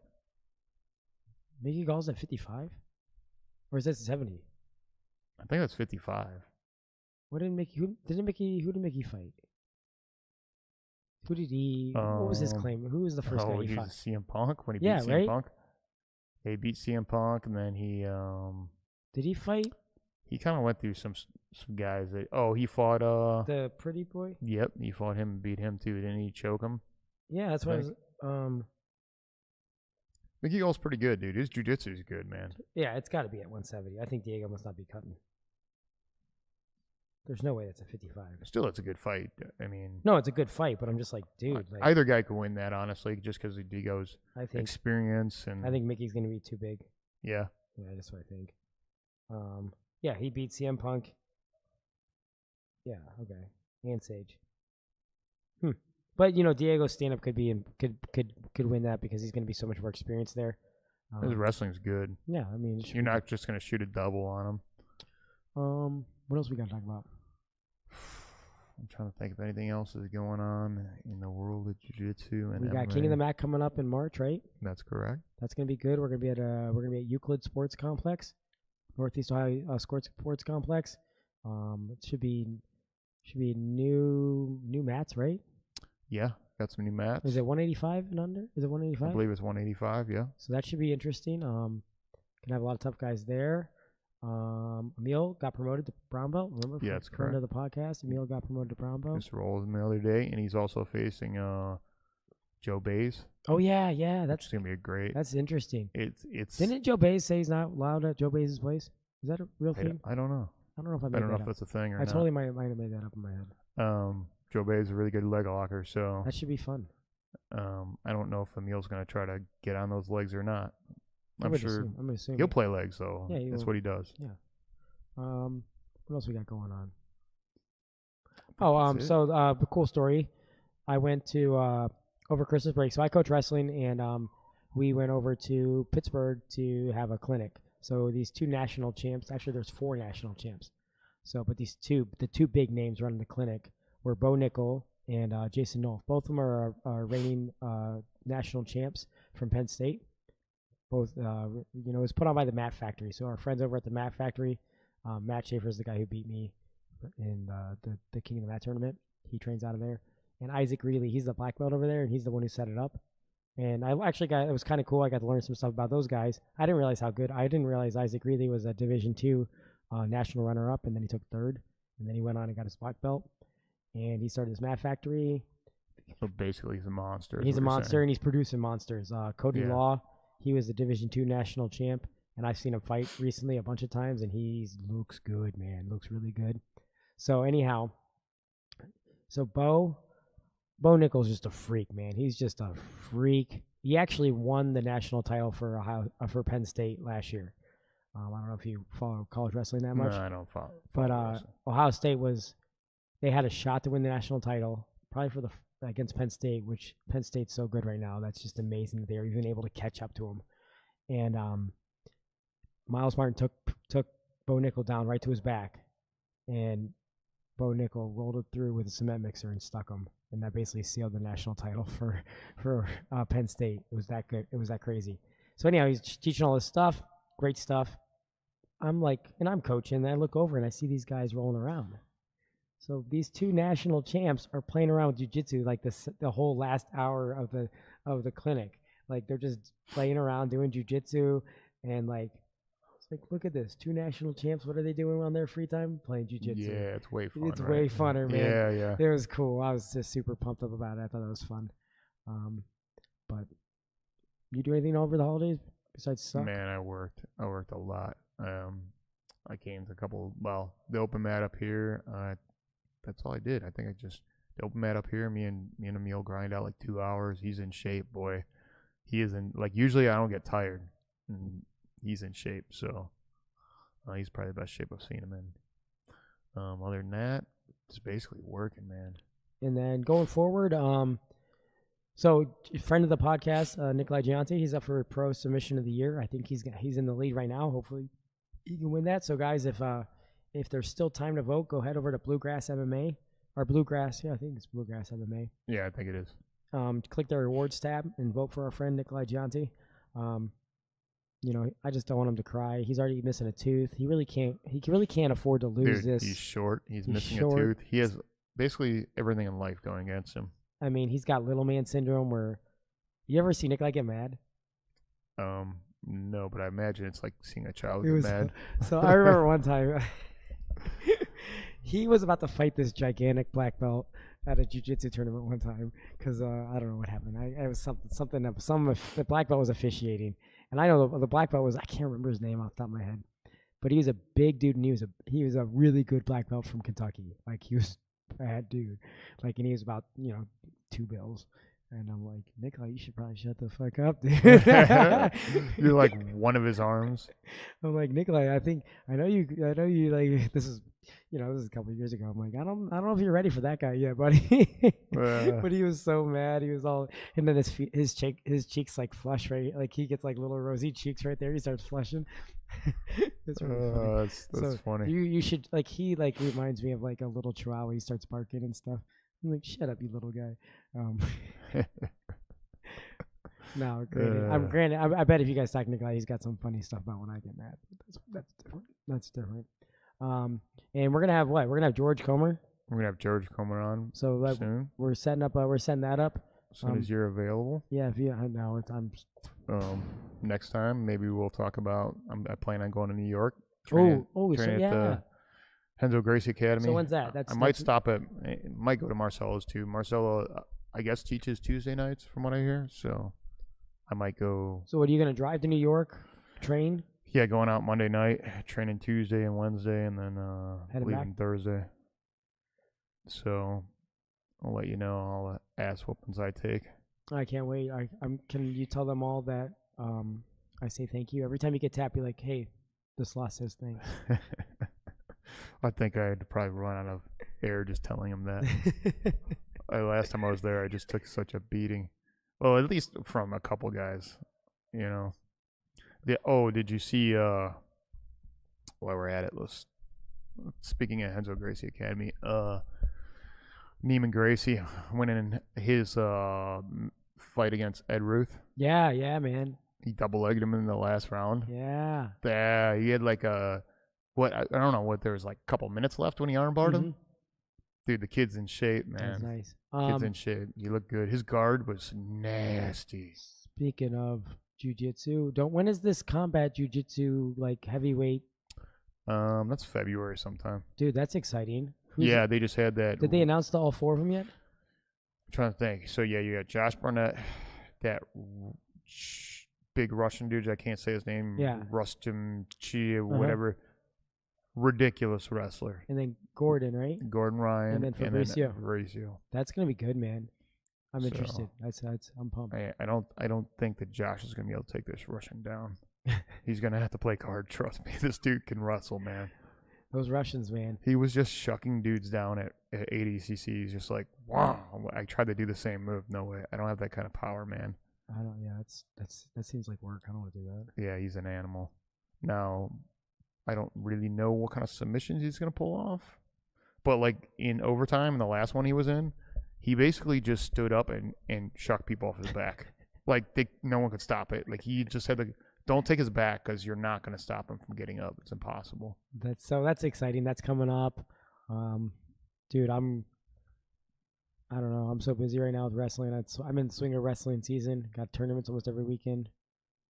Mickey Gall's at 55? Or is that 70? I think that's 55. Who did Mickey fight? Who did he? What was his claim? Who was the first guy he fought? CM Punk when he beat CM Punk. He beat CM Punk, and then he. Did he fight? He kind of went through some guys. He fought. The pretty boy. Yep, he fought him and beat him too. Didn't he choke him? Yeah, that's what I was. Mickey Gall's pretty good, dude. His jiu-jitsu is good, man. Yeah, it's got to be at 170. I think Diego must not be cutting. There's no way that's a 55. Still, it's a good fight. I mean, No, it's a good fight, but I'm just like, dude. Like, either guy could win that, honestly, just because of Digo's I think experience and. I think Mickey's gonna be too big. Yeah. Yeah, that's what I think. Yeah, he beat CM Punk. Yeah, okay, and Sage. But Diego's stand-up could win that because he's gonna be so much more experienced there. His wrestling's good. Yeah, I mean, You're not just gonna shoot a double on him. What else we gotta talk about? I'm trying to think if anything else is going on in the world of jiu-jitsu and We got MMA. King of the Mat coming up in March, right? That's correct. That's gonna be good. We're gonna be at Euclid Sports Complex, Northeast Ohio Sports Complex. It should be new mats, right? Yeah, got some new mats. Is it 185 and under? Is it 185? I believe it's 185. Yeah. So that should be interesting. Gonna have a lot of tough guys there. Emil got promoted to brown belt. Remember? Yeah, that's friend correct. of the podcast. Emil got promoted to brown belt. Just rolled him the other day, and he's also facing Joe Bays. Oh yeah, That's gonna be a great. that's interesting. It's. Didn't Joe Bays say he's not allowed at Joe Bays' place? Is that a real I, thing? I don't know. I don't know if I I made don't know that if up. that's a thing or I not. totally might have made that up in my head. Joe Bays is a really good leg locker, so That should be fun. I don't know if Emil's gonna try to get on those legs or not. I'm gonna sure assume, he'll play legs though. Yeah, he That's will. what he does. What else we got going on? That's it. So the cool story. I went to over Christmas break. So I coach wrestling, and we went over to Pittsburgh to have a clinic. So these two national champs. Actually, there's 4 national champs. So, but the two big names running the clinic were Bo Nickel and Jason Nolf. Both of them are reigning national champs from Penn State. Both, it was put on by the Mat Factory. So our friends over at the Mat Factory, Matt Schaefer is the guy who beat me in the King of the Mat tournament. He trains out of there. And Isaac Greeley, he's the black belt over there, and he's the one who set it up. And it was kind of cool. I got to learn some stuff about those guys. I didn't realize how good. I didn't realize Isaac Greeley was a Division II national runner-up, and then he took 3rd, and then he went on and got his black belt. And he started his Mat Factory. So basically, he's a monster. He's a monster, and he's producing monsters. Cody Yeah. Law, he was the Division II national champ, and I've seen him fight recently a bunch of times, and he looks good, man. Looks really good. So anyhow, Bo Nickel's just a freak, man. He's just a freak. He actually won the national title for Penn State last year. I don't know if you follow college wrestling that much. No, I don't follow. But Ohio State they had a shot to win the national title, probably against Penn State, which Penn State's so good right now. That's just amazing that they were even able to catch up to them. And Miles Martin took Bo Nickel down right to his back, and Bo Nickel rolled it through with a cement mixer and stuck him, and that basically sealed the national title for Penn State. It was that good. It was that crazy. So anyhow, he's teaching all this stuff, great stuff. I'm coaching, and I look over and I see these guys rolling around. So these 2 national champs are playing around with jiu-jitsu like the whole last hour of the clinic. Like they're just playing around doing jiu-jitsu, and I was like, look at this, 2 national champs. What are they doing on their free time? Playing jiu-jitsu. Yeah, it's way fun. It's way funner, man. Yeah. It was cool. I was just super pumped up about it. I thought that was fun. But you do anything over the holidays besides suck? Man, I worked a lot. I came to the open mat up here. That's all I did. I think the open mat up here. Me and Emil grind out like 2 hours. He's in shape, boy. He is in usually I don't get tired, and he's in shape. So he's probably the best shape I've seen him in. Other than that, it's basically working, man. And then going forward, so friend of the podcast, Nikolai Gianti, he's up for Pro Submission of the Year. I think he's in the lead right now. Hopefully, he can win that. So guys, if there's still time to vote, go head over to Bluegrass MMA or Bluegrass. Yeah, I think it's Bluegrass MMA. Yeah, I think it is. Click the rewards tab and vote for our friend Nikolai Gianti. I just don't want him to cry. He's already missing a tooth. He really can't afford to lose this. He's short. He's missing short. a tooth. He has basically everything in life going against him. I mean, he's got little man syndrome where you ever see Nikolai get mad? No, but I imagine it's like seeing a child get mad. So I remember one time he was about to fight this gigantic black belt at a jiu-jitsu tournament one time because I don't know what happened. It was the black belt was officiating, and I know the black belt was, I can't remember his name off the top of my head, but he was a big dude, and he was a really good black belt from Kentucky. Like he was a bad dude, like, and he was about 2 bills. And I'm like, Nikolai, you should probably shut the fuck up, dude. You're like one of his arms. I'm like, Nikolai, I know you like this is a couple of years ago. I'm like, I don't know if you're ready for that guy yet, buddy. But he was so mad. He was all, and then his cheeks like flush, right? Like he gets like little rosy cheeks right there. He starts flushing. It's really funny. That's funny. You should like, he like reminds me of like a little chihuahua. He starts barking and stuff. I'm like, shut up, you little guy. No, granted. I bet if you guys talk to Nikolai, he's got some funny stuff about when I get mad. That's different. That's different. And we're gonna have what? We're gonna have George Comer. We're gonna have George Comer on. So soon. We're setting that up. As soon as you're available. Yeah, I know I'm. Next time maybe we'll talk about. I plan on going to New York. Training at the Henzo Gracie Academy. So when's that? I might stop at. Might go to Marcelo's too. Marcelo, I guess, teaches Tuesday nights from what I hear. So I might go. So what, are you gonna drive to New York? Train? Yeah, going out Monday night, training Tuesday and Wednesday, and then leaving Thursday. So I'll let you know all the ass whoopings I take. I can't wait. Can you tell them all that I say thank you every time you get tapped? You're like, hey, this loss says thanks. I think I'd probably run out of air just telling him that. Last time I was there, I just took such a beating. Well, at least from a couple guys, Did you see? While we're at it, speaking of Henzo Gracie Academy, Neiman Gracie winning his fight against Ed Ruth. Yeah, man. He double-legged him in the last round. Yeah. He had like I don't know what, there was like a couple minutes left when he armbarred him. Dude, the kid's in shape, man. That's nice. Kid's in shape. He looked good. His guard was nasty. Speaking of jiu-jitsu, when is this combat jiu-jitsu like heavyweight? That's February sometime. Dude, that's exciting. They just had that. Did they announce all 4 of them yet? I'm trying to think. So yeah, you got Josh Barnett, that big Russian dude. I can't say his name. Yeah. Rustam Chia, whatever. Ridiculous wrestler. And then Gordon, right? Gordon Ryan. And then Fabricio. Fabricio. That's gonna be good, man. I'm interested. I'm pumped. I don't think that Josh is gonna be able to take this Russian down. He's gonna have to play hard. Trust me, this dude can wrestle, man. Those Russians, man. He was just shucking dudes down at 80 cc's, just like, wow. I tried to do the same move. No way. I don't have that kind of power, man. I don't. Yeah, that seems like work. I don't want to do that. Yeah, he's an animal. Now, I don't really know what kind of submissions he's gonna pull off, but like in overtime, in the last one he was in, he basically just stood up and shucked people off his back. Like no one could stop it. Like he just had to. Don't take his back because you're not going to stop him from getting up. It's impossible. That's exciting. That's coming up. Dude, I don't know. I'm so busy right now with wrestling. I'm in the swing of wrestling season. Got tournaments almost every weekend.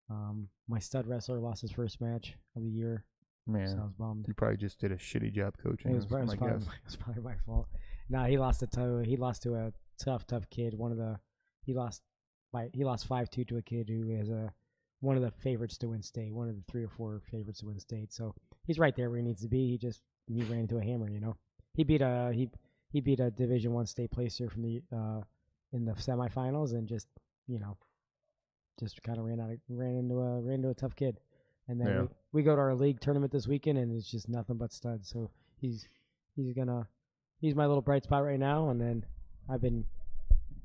My stud wrestler lost his first match of the year. Man, so I was bummed. You probably just did a shitty job coaching. It was probably my fault. No, he lost to a tough kid. He lost 5-2 to a kid who is one of the favorites to win state, one of the 3 or 4 favorites to win state. So he's right there where he needs to be. He ran into a hammer, He beat a Division I state placer from the in the semifinals, and just kind of ran into a tough kid. And then we go to our league tournament this weekend, and it's just nothing but studs. So he's my little bright spot right now. And then I think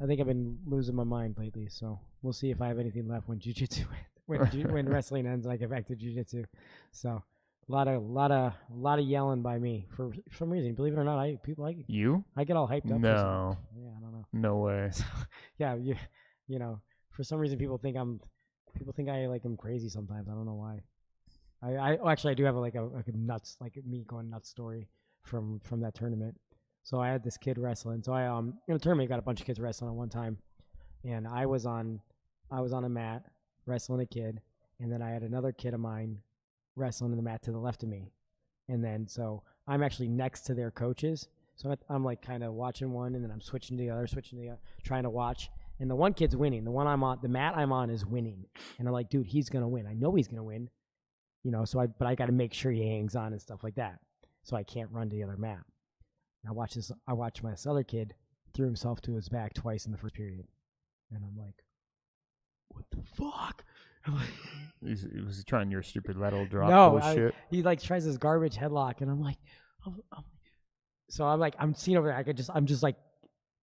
I've been losing my mind lately. So we'll see if I have anything left when jiu-jitsu when wrestling ends and I get back to jiu-jitsu. So a lot of yelling by me for some reason. Believe it or not, people like it. You? I get all hyped up. No. Yeah, I don't know. No way. So, yeah, for some reason people think I'm crazy sometimes. I don't know why. I do have a nuts, like me going nuts story from that tournament. So I had this kid wrestling. So I in a tournament got a bunch of kids wrestling at one time, and I was on a mat wrestling a kid, and then I had another kid of mine wrestling in the mat to the left of me, and then so I'm actually next to their coaches. So I'm like kind of watching one, and then I'm switching to the other, trying to watch. And the one kid's winning. The one I'm on, the mat I'm on is winning, and I'm like, dude, he's gonna win. I know he's gonna win. but I got to make sure he hangs on and stuff like that. So I can't run to the other mat. And I watched this other kid threw himself to his back twice in the first period. And I'm like, what the fuck? Was he trying your stupid lateral drop bullshit? He like tries this garbage headlock, and I'm like, I'm seeing over there. I'm just like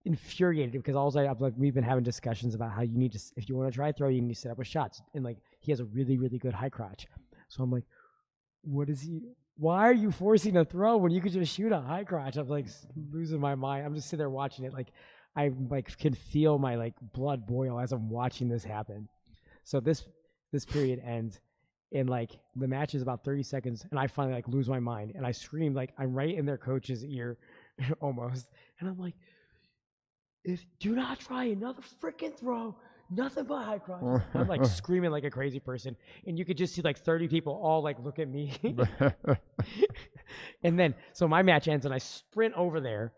infuriated because we've been having discussions about how you need to, if you want to try throw, you need to set up with shots. And like, he has a really, really good high crotch. So I'm like, why are you forcing a throw when you could just shoot a high crotch? I'm like losing my mind. I'm just sitting there watching it. Like, I like can feel my like blood boil as I'm watching this happen. So this period ends, and like the match is about 30 seconds, and I finally like lose my mind, and I scream like I'm right in their coach's ear, almost, and I'm like, do not try another freaking throw, nothing but high crotch. I'm like screaming like a crazy person, and you could just see like 30 people all like look at me, and then so my match ends, and I sprint over there.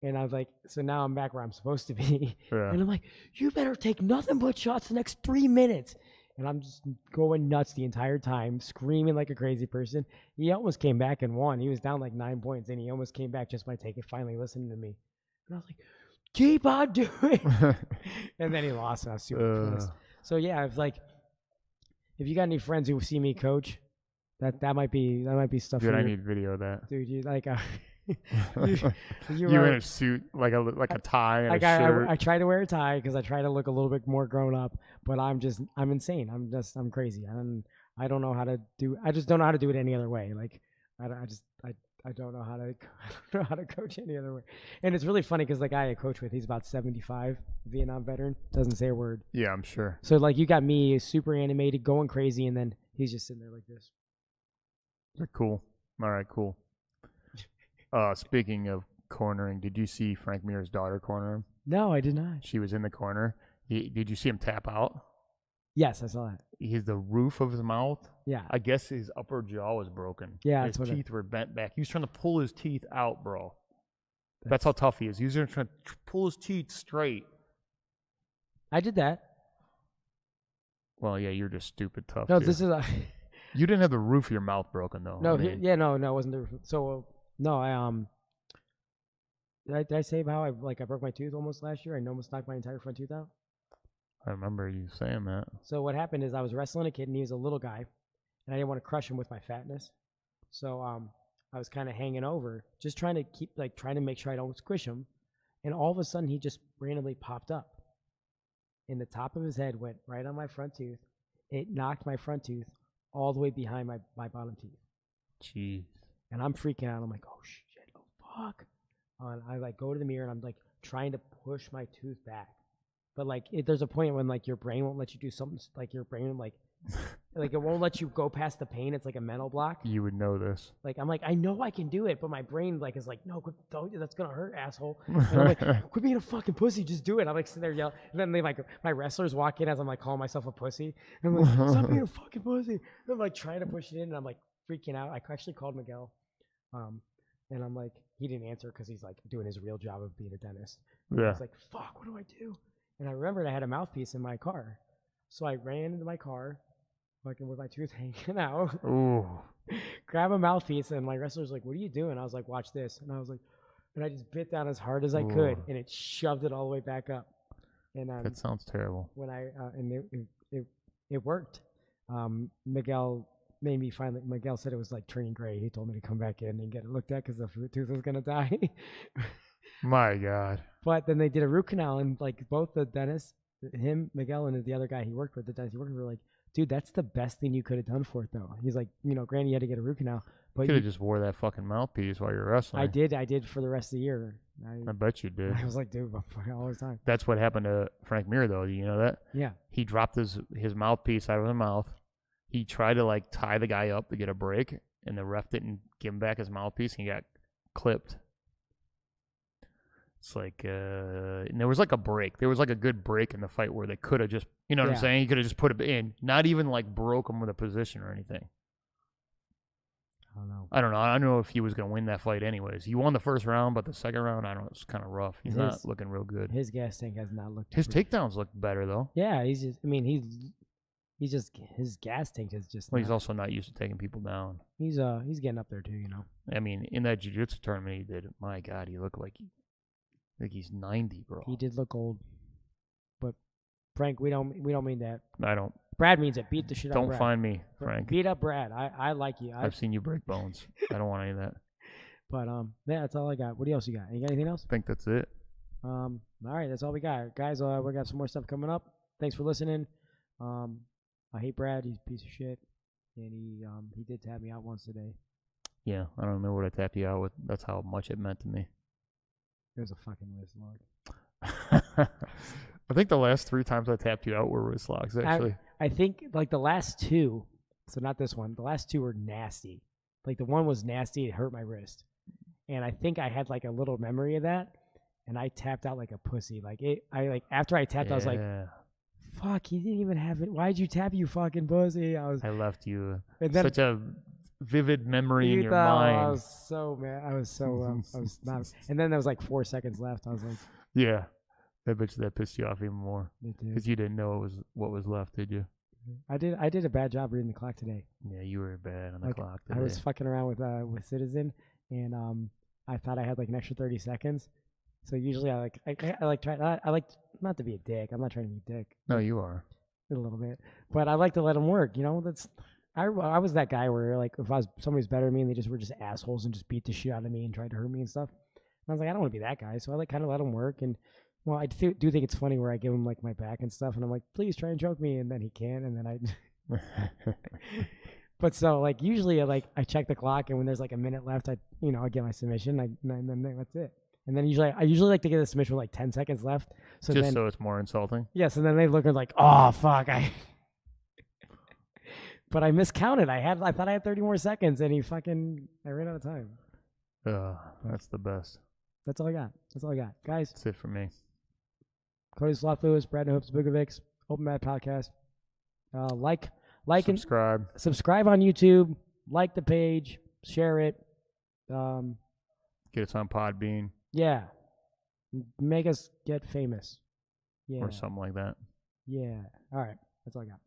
And I was like, so now I'm back where I'm supposed to be. Yeah. And I'm like, you better take nothing but shots the next 3 minutes. And I'm just going nuts the entire time, screaming like a crazy person. He almost came back and won. He was down like 9 points, and he almost came back just by finally listening to me. And I was like, keep on doing. And then he lost, and I was super pissed. So yeah, if you got any friends who see me coach, that might be stuff. Dude, I need video of that. Dude, you like. You're in a suit, like a tie and a shirt. I try to wear a tie because I try to look a little bit more grown up, but I'm insane. I'm crazy. I don't know how to do. I just don't know how to do it any other way. Like I don't know how to coach any other way. And it's really funny because the guy I coach with, he's about 75, Vietnam veteran, doesn't say a word. Yeah, I'm sure. So like you got me super animated, going crazy, and then he's just sitting there like this. Cool. All right, cool. Speaking of cornering, did you see Frank Mir's daughter corner him? No, I did not. She was in the corner. Did you see him tap out? Yes, I saw that. The roof of his mouth. Yeah. I guess his upper jaw was broken. Yeah. His teeth were bent back. He was trying to pull his teeth out, bro. That's how tough he is. He was trying to pull his teeth straight. I did that. Well, yeah, you're just stupid tough. No, too. This is You didn't have the roof of your mouth broken though. No, no, it wasn't the roof. So no, did I say how I broke my tooth almost last year? I almost knocked my entire front tooth out. I remember you saying that. So what happened is I was wrestling a kid, and he was a little guy, and I didn't want to crush him with my fatness. So I was kind of hanging over, just trying to make sure I don't squish him. And all of a sudden, he just randomly popped up. And the top of his head went right on my front tooth. It knocked my front tooth all the way behind my bottom teeth. Jeez. And I'm freaking out. I'm like, oh, shit, oh, fuck. And I go to the mirror, and I'm trying to push my tooth back. But there's a point when your brain won't let you do something. Your brain it won't let you go past the pain. It's like a mental block. You would know this. I'm I know I can do it, but my brain is no, don't, that's gonna hurt, asshole. And I'm quit being a fucking pussy, just do it. I'm sitting there yelling, and then my wrestlers walk in as I'm calling myself a pussy. And I'm stop being a fucking pussy. And I'm trying to push it in, and I'm freaking out. I actually called Miguel, and I'm he didn't answer because he's doing his real job of being a dentist. Yeah. I was fuck, what do I do? And I remembered I had a mouthpiece in my car. So I ran into my car, with my tooth hanging out. Ooh. Grab a mouthpiece, and my wrestler's what are you doing? I was watch this. And I was and I just bit down as hard as I could, and it shoved it all the way back up. And that sounds terrible. When it worked. Miguel made me Miguel said it was turning gray. He told me to come back in and get it looked at because the tooth was going to die. My God. But then they did a root canal, and both the dentist, him, Miguel, and the other guy he worked with, the dentist he worked with, were dude, that's the best thing you could have done for it, though. He's granted you had to get a root canal, but you could have just wore that fucking mouthpiece while you're wrestling. I did for the rest of the year. I bet you did. I was dude, all the time. That's what happened to Frank Mir, though. Do you know that? Yeah. He dropped his mouthpiece out of his mouth. He tried to tie the guy up to get a break, and the ref didn't give him back his mouthpiece, and he got clipped. It's and there was a break. There was a good break in the fight where they could have just, what I'm saying? He could have just put it in, not even broke him with a position or anything. I don't know. I don't know if he was going to win that fight anyways. He won the first round, but the second round, I don't know, it's kind of rough. He's not looking real good. His gas tank has not looked. His takedowns look better though. Yeah, he's just. I mean, He's just his gas tank is just. Well, he's also not used to taking people down. He's getting up there too, you know. I mean, in that jiu-jitsu tournament he did, my God, he looked like he's 90, bro. He did look old, but Frank, we don't mean that. I don't. Brad means it. Beat the shit out of Don't Brad. find me, Frank. Beat up Brad. I like you. I've seen you break bones. I don't want any of that. But yeah, that's all I got. What else you got? You got anything else? I think that's it. All right, that's all we got, guys. We got some more stuff coming up. Thanks for listening. I hate Brad. He's a piece of shit, and he did tap me out once today. Yeah, I don't remember what I tapped you out with. That's how much it meant to me. It was a fucking wrist lock. I think the last 3 times I tapped you out were wrist locks, actually. I think, like, the last 2, so not this one, the last 2 were nasty. Like, the one was nasty. It hurt my wrist. And I think I had, like, a little memory of that, and I tapped out like a pussy. After I tapped, I was like, fuck, he didn't even have it. Why'd you tap, you fucking pussy? I left you such a vivid memory in your mind. I was so mad. I was not. And then there was like 4 seconds left. I was like, yeah. I bet you that pissed you off even more. Because you didn't know what was left, did you? I did a bad job reading the clock today. Yeah, you were bad on the clock today. I was fucking around with Citizen, and I thought I had like an extra 30 seconds. So usually I like not to be a dick. I'm not trying to be a dick. No, you are. A little bit. But I like to let them work, you know? I was that guy where, like, if somebody's better than me and they were just assholes and just beat the shit out of me and tried to hurt me and stuff. And I was like, I don't want to be that guy. So I kind of let them work. And well, I do think it's funny where I give him like my back and stuff, and I'm like, please try and choke me, and then he can, and then I. But so like usually I check the clock, and when there's like a minute left, I get my submission, and then that's it. And then I usually like to get a submission with like 10 seconds left, so it's more insulting. Yes, and then they look like, oh fuck, But I miscounted. I thought I had 30 more seconds, and I ran out of time. That's the best. That's all I got. Guys. That's it for me. Cody Sloth Lewis, Brad Hoops, Bugovics, Open Mat Podcast. Like subscribe. And subscribe on YouTube. Like the page. Share it. Get us on Podbean. Yeah. Make us get famous. Yeah. Or something like that. Yeah. All right. That's all I got.